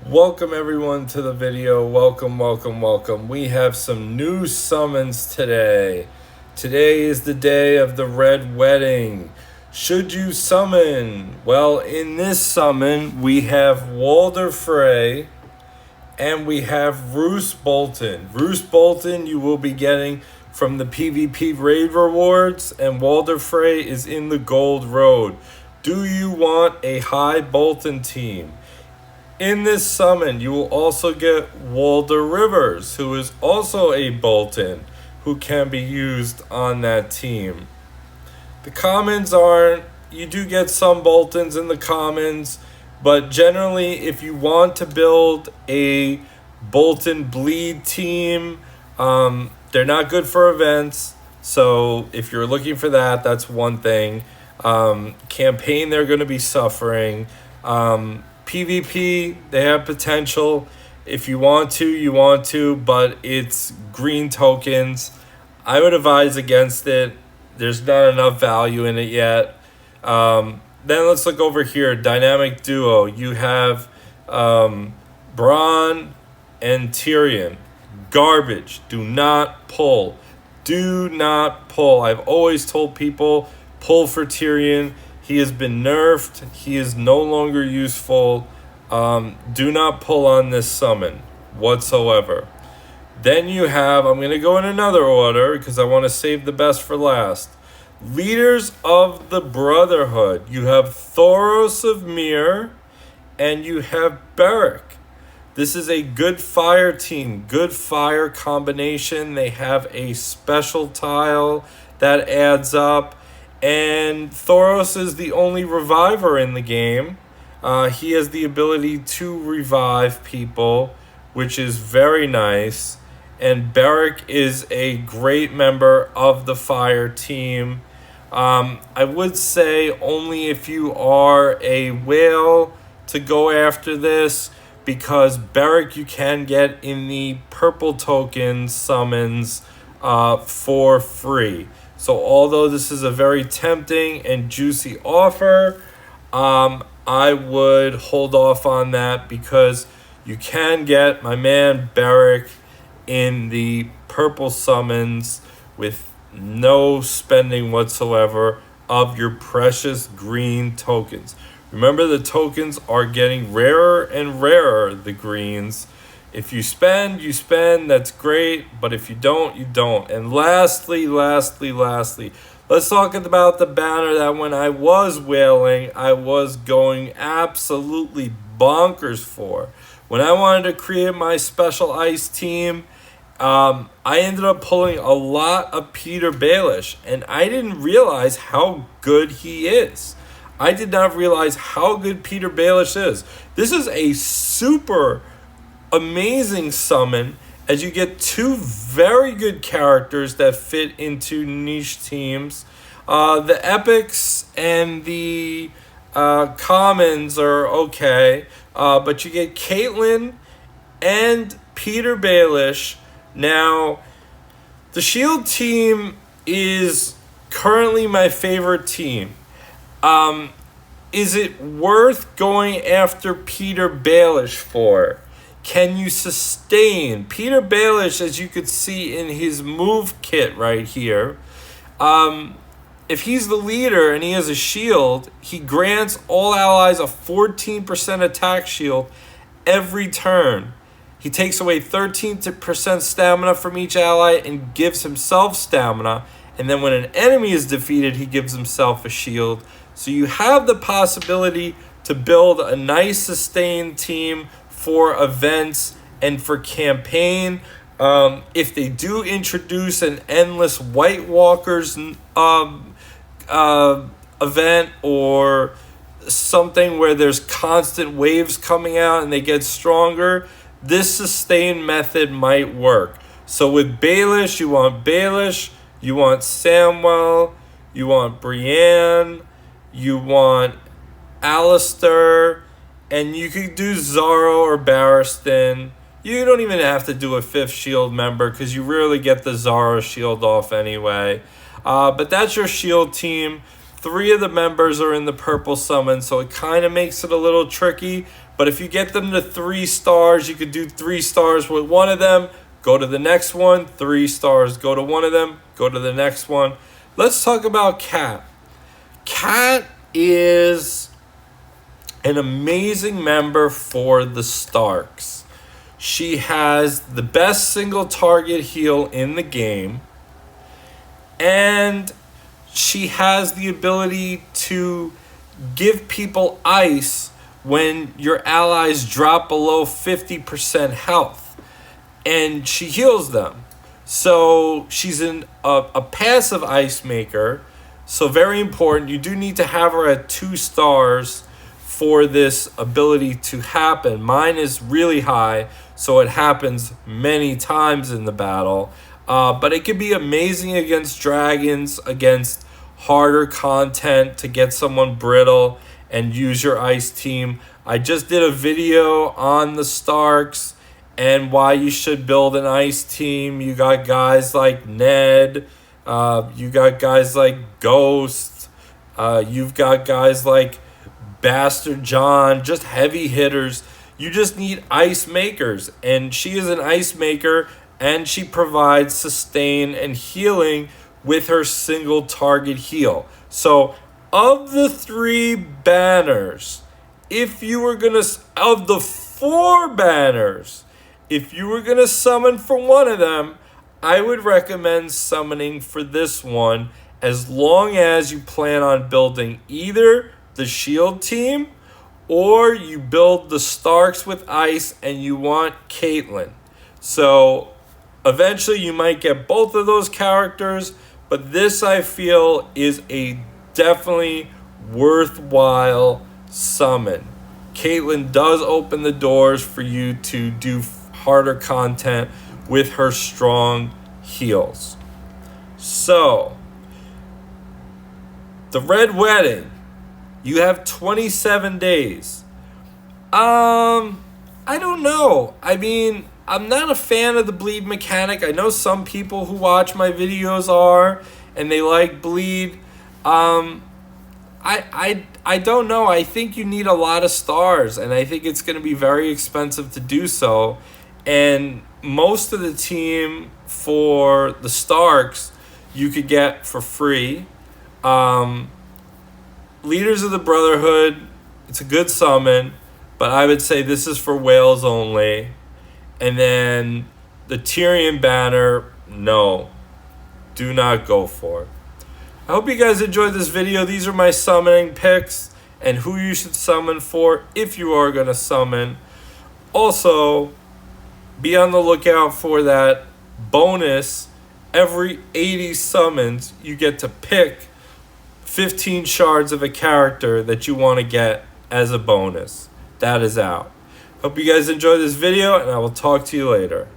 Welcome everyone to the video. Welcome. We have some new summons today. Today is the day of the Red Wedding. Should you summon? Well, in this summon, we have Walder Frey and we have Roose Bolton. Roose Bolton you will be getting from the PvP raid rewards, and Walder Frey is in the Gold Road. Do you want a high Bolton team? In this summon, you will also get Walder Rivers, who is also a Bolton, who can be used on that team. The commons aren't, you do get some Boltons in the commons, but generally, if you want to build a Bolton bleed team, they're not good for events. So if you're looking for that, that's one thing. Campaign, they're going to be suffering. PvP, they have potential. If you want to, but it's green tokens. I would advise against it. There's not enough value in it yet. Then let's look over here. Dynamic duo. You have Bronn and Tyrion. Garbage. Do not pull. I've always told people, pull for Tyrion. He has been nerfed. He is no longer useful. Do not pull on this summon whatsoever. Then you have, I'm going to go in another order because I want to save the best for last. Leaders of the Brotherhood. You have Thoros of Myr and you have Beric. This is a good fire team, good fire combination. They have a special tile that adds up. And Thoros is the only reviver in the game. He has the ability to revive people, which is very nice. And Beric is a great member of the fire team. I would say only if you are a whale to go after this, because Beric you can get in the purple token summons for free. So although this is a very tempting and juicy offer, I would hold off on that because you can get my man Beric in the purple summons with no spending whatsoever of your precious green tokens. Remember, the tokens are getting rarer and rarer, the greens. If you spend, you spend, that's great, but if you don't, you don't. And lastly, let's talk about the banner that when I was whaling, I was going absolutely bonkers for. When I wanted to create my special ice team, I ended up pulling a lot of Petyr Baelish, and I didn't realize how good he is. I did not realize how good Petyr Baelish is. This is a super amazing summon, as you get two very good characters that fit into niche teams. The epics and the commons are okay, but you get Caitlyn and Petyr Baelish. Now, the Shield team is currently my favorite team. Is it worth going after Petyr Baelish for? Can you sustain? Petyr Baelish, as you could see in his move kit right here, if he's the leader and he has a shield, he grants all allies a 14% attack shield every turn. He takes away 13% stamina from each ally and gives himself stamina. And then when an enemy is defeated, he gives himself a shield. So you have the possibility to build a nice sustained team for events and for campaign. If they do introduce an endless White Walkers event or something where there's constant waves coming out and they get stronger, this sustain method might work. So with Baelish, you want Samwell, you want Brienne, you want Alistair, and you could do Zaro or Barristan. You don't even have to do a 5th shield member because you rarely get the Zaro shield off anyway. But that's your shield team. 3 of the members are in the purple summon, so it kind of makes it a little tricky. But if you get them to 3 stars, you could do 3 stars with one of them, go to the next one, 3 stars, go to one of them, go to the next one. Let's talk about Kat. Kat is an amazing member for the Starks. She has the best single target heal in the game, and she has the ability to give people ice when your allies drop below 50% health, and she heals them. So she's a passive ice maker, so very important. You do need to have her at 2 stars for this ability to happen. Mine is really high, so it happens many times in the battle. But it can be amazing against dragons, against harder content, to get someone brittle and use your ice team. I just did a video on the Starks and why you should build an ice team. You got guys like Ned, you got guys like Ghost, you've got guys like Bastard John, just heavy hitters. You just need ice makers, and she is an ice maker, and she provides sustain and healing with her single target heal. So of the 3 banners, if you were gonna, of the 4 banners, if you were gonna summon for one of them, I would recommend summoning for this one, as long as you plan on building either the shield team or you build the Starks with ice and you want Caitlyn. So eventually you might get both of those characters, but this, I feel, is a definitely worthwhile summon. Caitlyn does open the doors for you to do harder content with her strong heals. So, the Red Wedding, you have 27 days. I don't know. I mean, I'm not a fan of the bleed mechanic. I know some people who watch my videos are, and they like bleed. I don't know. I think you need a lot of stars, and I think it's going to be very expensive to do so. And most of the team for the Starks you could get for free. Leaders of the Brotherhood, it's a good summon, but I would say this is for whales only. And then the Tyrion banner, no, do not go for it. I hope you guys enjoyed this video. These are my summoning picks and who you should summon for if you are going to summon. Also, be on the lookout for that bonus. Every 80 summons, you get to pick 15 shards of a character that you want to get as a bonus. That is out. Hope you guys enjoyed this video, and I will talk to you later.